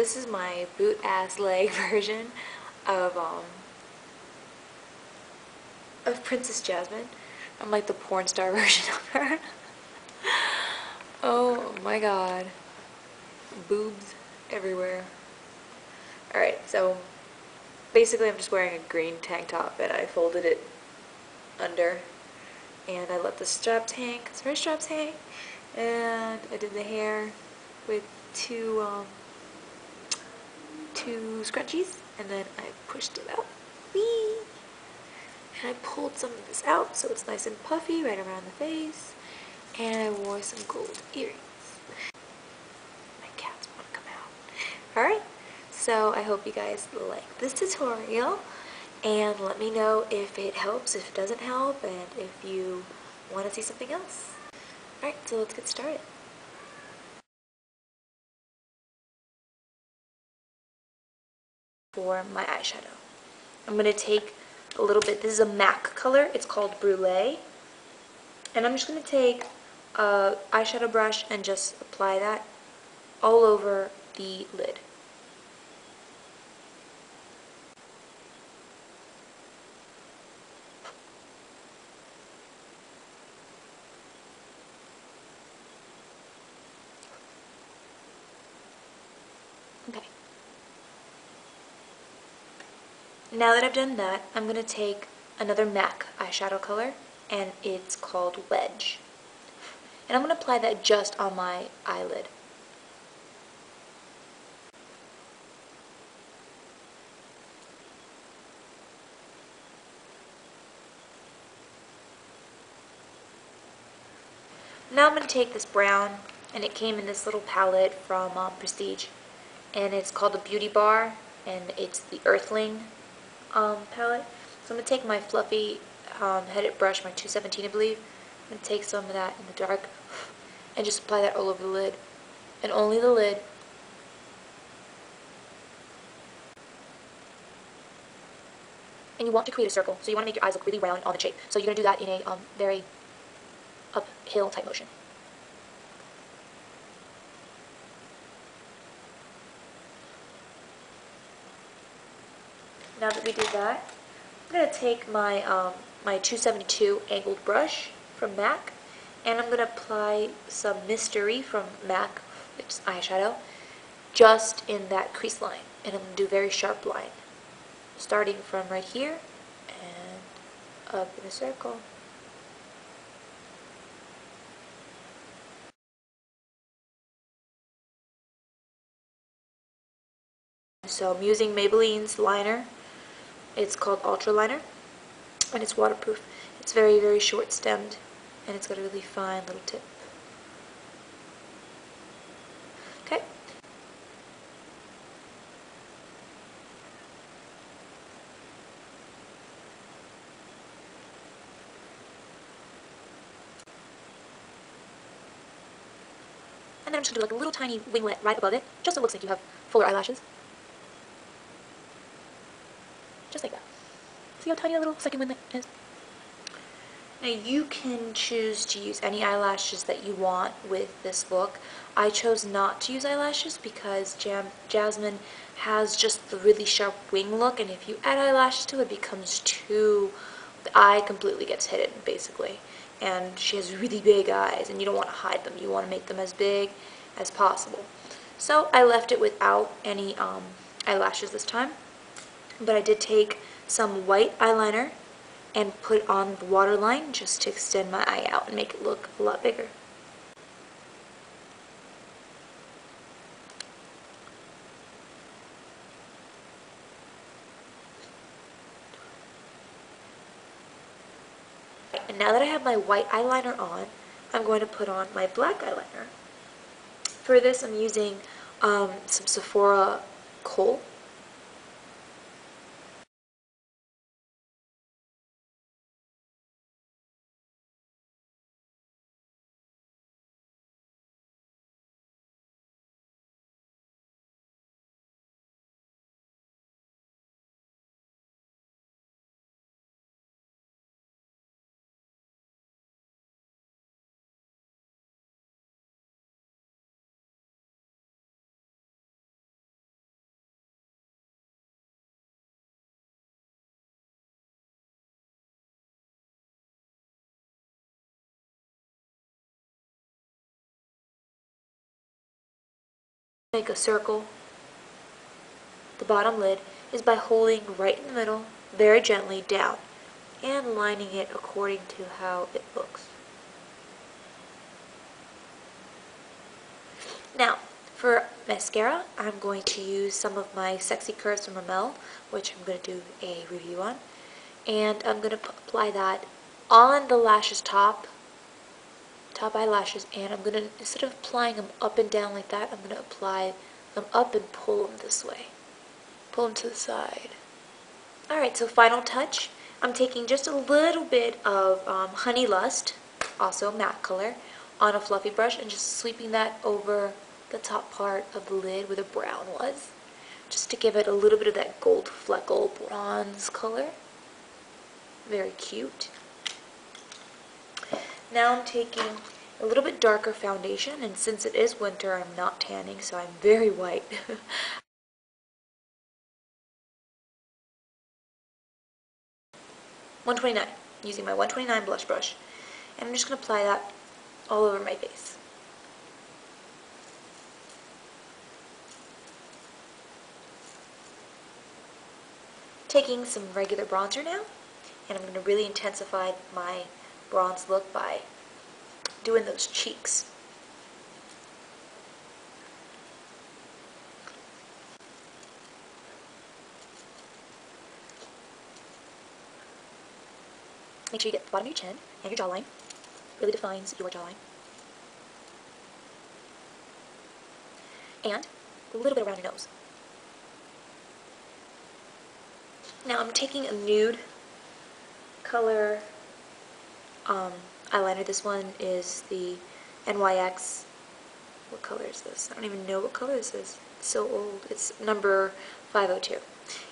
this is my boot-ass leg version of Princess Jasmine. I'm like the porn star version of her. Oh my god. Boobs everywhere. Alright, so basically I'm just wearing a green tank top and I folded it under and I let the straps hang, because her straps hang, and I did the hair with two scrunchies, and then I pushed it out. Whee! And I pulled some of this out so it's nice and puffy right around the face, and I wore some gold earrings. My cats want to come out. Alright, so I hope you guys like this tutorial, and let me know if it helps, if it doesn't help, and if you want to see something else. Alright, so let's get started. For my eyeshadow, I'm going to take a little bit, this is a MAC color, it's called Brule, and I'm just going to take a eyeshadow brush and just apply that all over the lid. Okay. Now that I've done that, I'm going to take another MAC eyeshadow color, and it's called Wedge. And I'm going to apply that just on my eyelid. Now I'm going to take this brown, and it came in this little palette from Prestige, and it's called the Beauty Bar, and it's the Earthling palette. So I'm going to take my fluffy headed brush, my 217 I believe. I'm going to take some of that in the dark and just apply that all over the lid, and only the lid. And you want to create a circle, so you want to make your eyes look really round on the shape. So you're going to do that in a very uphill type motion. Now that we did that, I'm going to take my my 272 angled brush from MAC, and I'm going to apply some Mystery from MAC, which is eyeshadow, just in that crease line. And I'm going to do a very sharp line, starting from right here and up in a circle. So I'm using Maybelline's liner. It's called Ultra Liner, and it's waterproof. It's very, very short stemmed, and it's got a really fine little tip. Okay. And then I'm just going to do like a little tiny winglet right above it, just so it looks like you have fuller eyelashes. Just like that. See how tiny a little second winglet is? Now you can choose to use any eyelashes that you want with this look. I chose not to use eyelashes because Jasmine has just the really sharp wing look, and if you add eyelashes to it, it becomes too... the eye completely gets hidden, basically. And she has really big eyes, and you don't want to hide them. You want to make them as big as possible. So I left it without any eyelashes this time. But I did take some white eyeliner and put on the waterline just to extend my eye out and make it look a lot bigger. And now that I have my white eyeliner on, I'm going to put on my black eyeliner. For this, I'm using some Sephora KHOL. Make a circle. The bottom lid is by holding right in the middle, very gently down, and lining it according to how it looks. Now, for mascara, I'm going to use some of my Sexy Curves from RIMMEL, which I'm going to do a review on. And I'm going to apply that on the lashes top eyelashes, and I'm going to, instead of applying them up and down like that, I'm going to apply them up and pull them this way. Pull them to the side. Alright, so final touch. I'm taking just a little bit of Honey Lust, also matte color, on a fluffy brush and just sweeping that over the top part of the lid where the brown was, just to give it a little bit of that gold fleckle bronze color. Very cute. Now I'm taking a little bit darker foundation, and since it is winter, I'm not tanning, so I'm very white. $129, using my 129 blush brush, and I'm just going to apply that all over my face. Taking some regular bronzer now, and I'm going to really intensify my bronze look by doing those cheeks. Make sure you get the bottom of your chin and your jawline. Really defines your jawline. And a little bit around your nose. Now I'm taking a nude color eyeliner. This one is the NYX. What color is this? I don't even know what color this is. It's so old. It's number 502.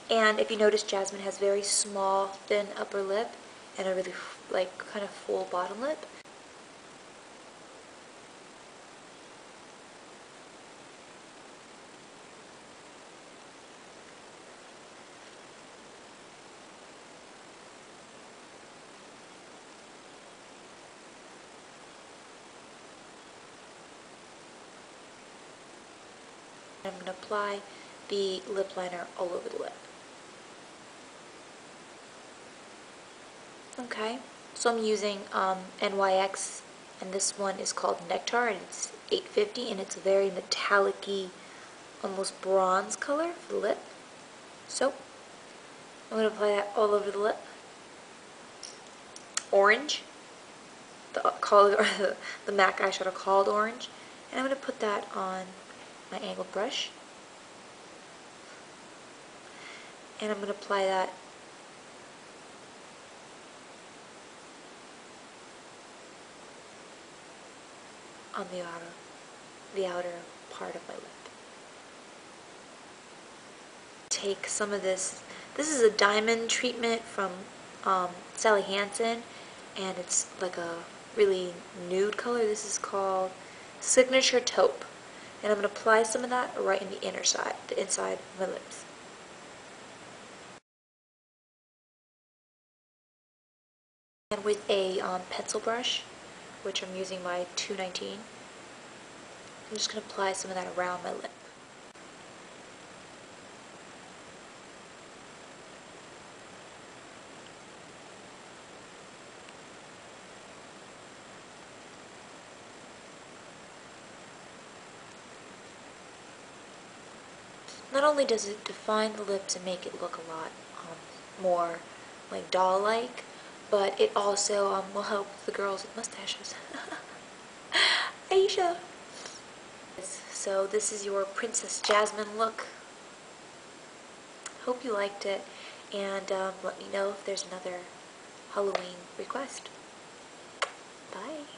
And if you notice, Jasmine has very small, thin upper lip and a really, like, kind of full bottom lip. I'm going to apply the lip liner all over the lip. Okay, so I'm using NYX, and this one is called NECTAR, and it's $8.50, and it's a very metallic-y, almost bronze color for the lip. So, I'm going to apply that all over the lip. Orange, the color, the MAC eyeshadow called Orange, and I'm going to put that on my angled brush, and I'm going to apply that on the outer part of my lip. Take some of this. This is a diamond treatment from Sally Hansen, and it's like a really nude color. This is called Signature Taupe, and I'm going to apply some of that right in the inner side, the inside of my lips. And with a pencil brush, which I'm using my 219, I'm just going to apply some of that around my lip. Not only does it define the lips and make it look a lot more like doll-like, but it also will help the girls with mustaches. Aisha! So this is your Princess Jasmine look. Hope you liked it, and let me know if there's another Halloween request. Bye!